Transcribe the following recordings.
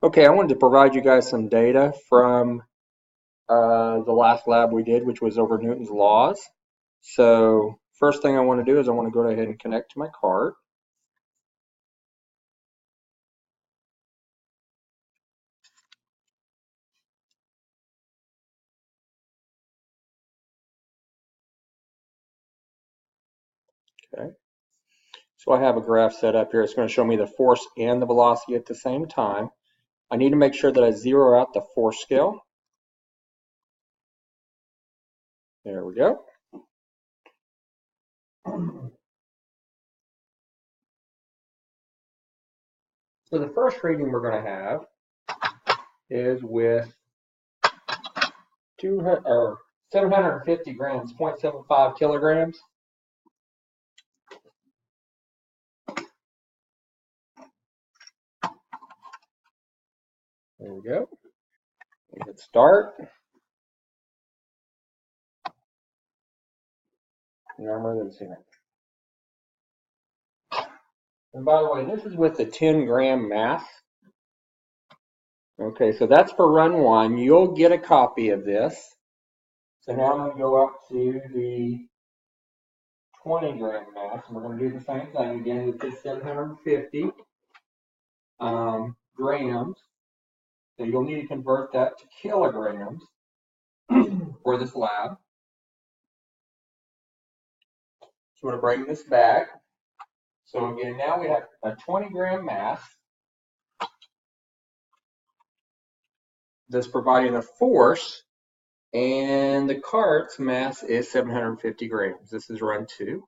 Okay, I wanted to provide you guys some data from the last lab we did, which was over Newton's laws. So first thing I want to do is I want to go ahead and connect to my cart. Okay, so I have a graph set up here. It's going to show me the force and the velocity at the same time. I need to make sure that I zero out the force scale. There we go. So the first reading we're going to have is with 750 grams, 0.75 kilograms. There we go. We hit start. Normally, let's see. And by the way, this is with the 10-gram mass. Okay, so that's for run one. You'll get a copy of this. So now I'm going to go up to the 20-gram mass, and we're going to do the same thing again with this 750 grams. So you'll need to convert that to kilograms for this lab. So we're going to bring this back. So again, now we have a 20-gram mass that's providing a force, and the cart's mass is 750 grams. This is run two.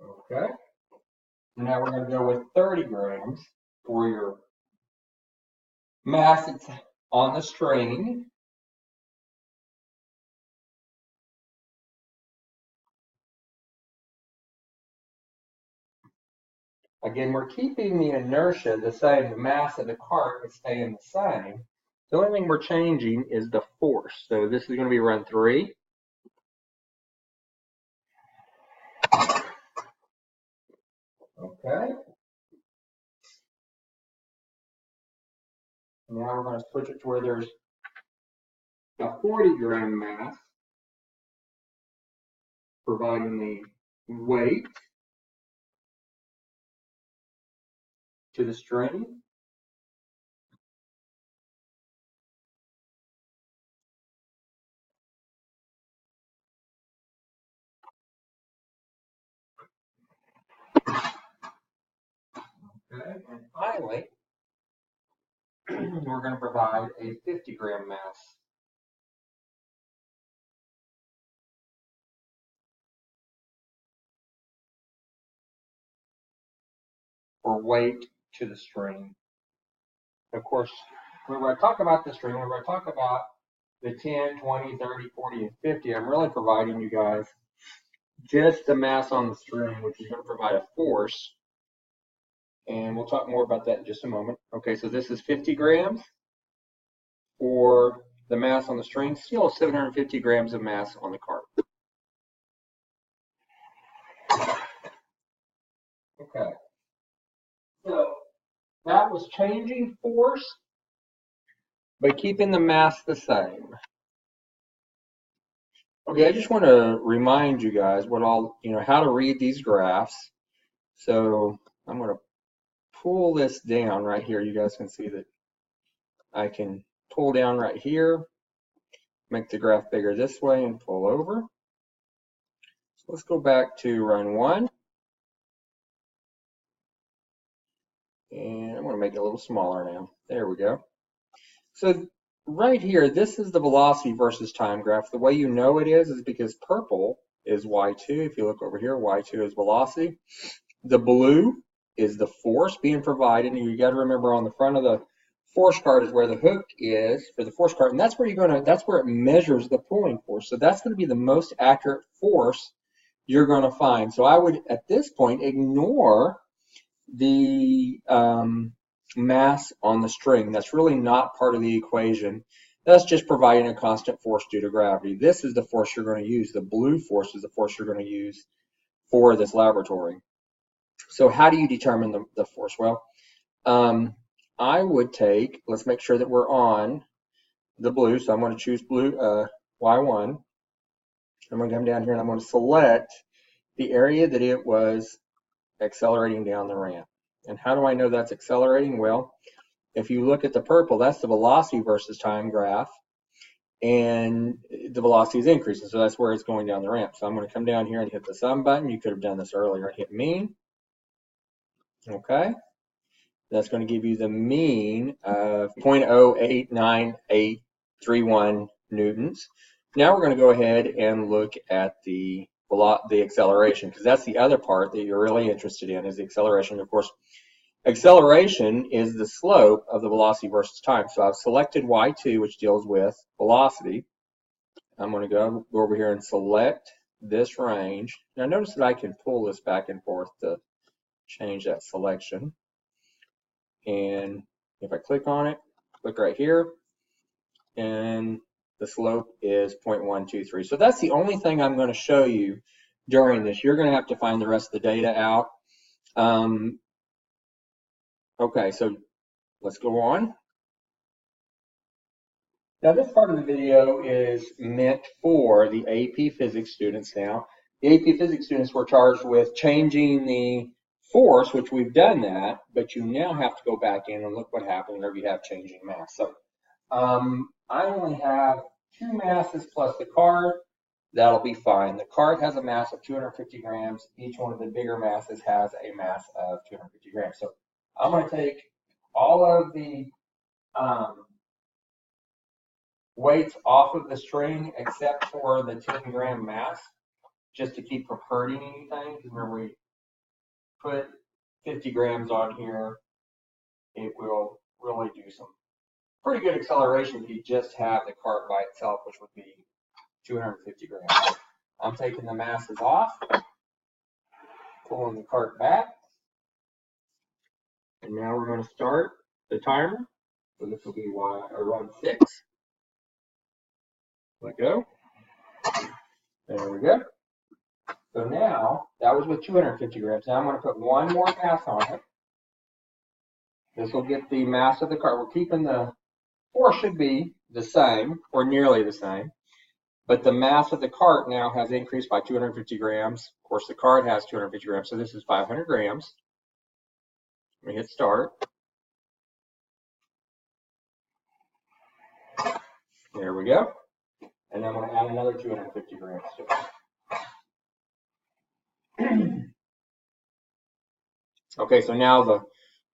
Okay. Now we're going to go with 30 grams for your mass that's on the string. Again, we're keeping the inertia the same. The mass of the cart is staying the same. The only thing we're changing is the force. So this is going to be run three. Okay. Now we're going to switch it to where there's a 40-gram mass providing the weight to the string. Okay. And finally, we're going to provide a 50-gram mass. For weight to the string. Of course, when I talk about the string, when I talk about the 10, 20, 30, 40, and 50, I'm really providing you guys just the mass on the string, which is going to provide a force. And we'll talk more about that in just a moment. Okay, so this is 50 grams for the mass on the string, still 750 grams of mass on the cart. Okay, so that was changing force, but keeping the mass the same. Okay, I just want to remind you guys how to read these graphs. So I'm going to pull this down right here. You guys can see that I can pull down right here, make the graph bigger this way, and pull over. So let's go back to run one. And I'm going to make it a little smaller now. There we go. So right here, this is the velocity versus time graph. The way you know it is because purple is y2. If you look over here, y2 is velocity. The blue is the force being provided. And you got to remember on the front of the force cart is where the hook is for the force cart. And that's where that's where it measures the pulling force. So that's going to be the most accurate force you're going to find. So I would, at this point, ignore the mass on the string. That's really not part of the equation. That's just providing a constant force due to gravity. This is the force you're going to use. The blue force is the force you're going to use for this laboratory. So how do you determine the force? Well, I would take, let's make sure that we're on the blue. So I'm going to choose blue, Y1. I'm going to come down here and I'm going to select the area that it was accelerating down the ramp. And how do I know that's accelerating? Well, if you look at the purple, that's the velocity versus time graph. And the velocity is increasing, so that's where it's going down the ramp. So I'm going to come down here and hit the sum button. You could have done this earlier and hit mean. Okay. That's going to give you the mean of 0.089831 newtons. Now we're going to go ahead and look at the acceleration, because that's the other part that you're really interested in, is the acceleration. Of course, acceleration is the slope of the velocity versus time. So I've selected Y2, which deals with velocity. I'm going to go over here and select this range. Now notice that I can pull this back and forth to change that selection. And if I click on it, click right here, and the slope is 0.123. So that's the only thing I'm going to show you during this. You're going to have to find the rest of the data out. Okay, so let's go on. Now this part of the video is meant for the AP Physics students now. The AP Physics students were charged with changing the force, which we've done that, but you now have to go back in and look what happened whenever you have changing mass. So I only have 2 masses plus the cart. That'll be fine. The cart has a mass of 250 grams. Each one of the bigger masses has a mass of 250 grams. So I'm going to take all of the weights off of the string except for the 10-gram mass, just to keep from hurting anything. Remember, we put 50 grams on here, it will really do some pretty good acceleration if you just have the cart by itself, which would be 250 grams. I'm taking the masses off, pulling the cart back, and now we're going to start the timer. So this will be run 6. Let go. There we go. So now, that was with 250 grams. Now I'm going to put one more mass on it. This will get the mass of the cart. We're keeping the force should be the same, or nearly the same. But the mass of the cart now has increased by 250 grams. Of course, the cart has 250 grams, so this is 500 grams. Let me hit start. There we go. And I'm going to add another 250 grams to it. Okay, so now the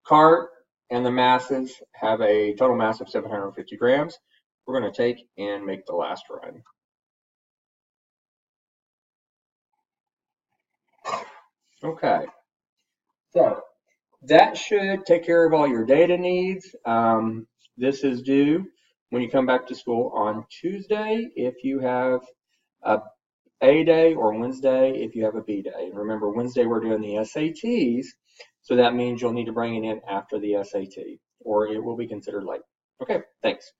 cart and the masses have a total mass of 750 grams. We're going to take and make the last run. Okay, so that should take care of all your data needs. This is due when you come back to school on Tuesday if you have a A day, or Wednesday if you have a B day. And remember, Wednesday we're doing the SATs, so that means you'll need to bring it in after the SAT, or it will be considered late. Okay, thanks.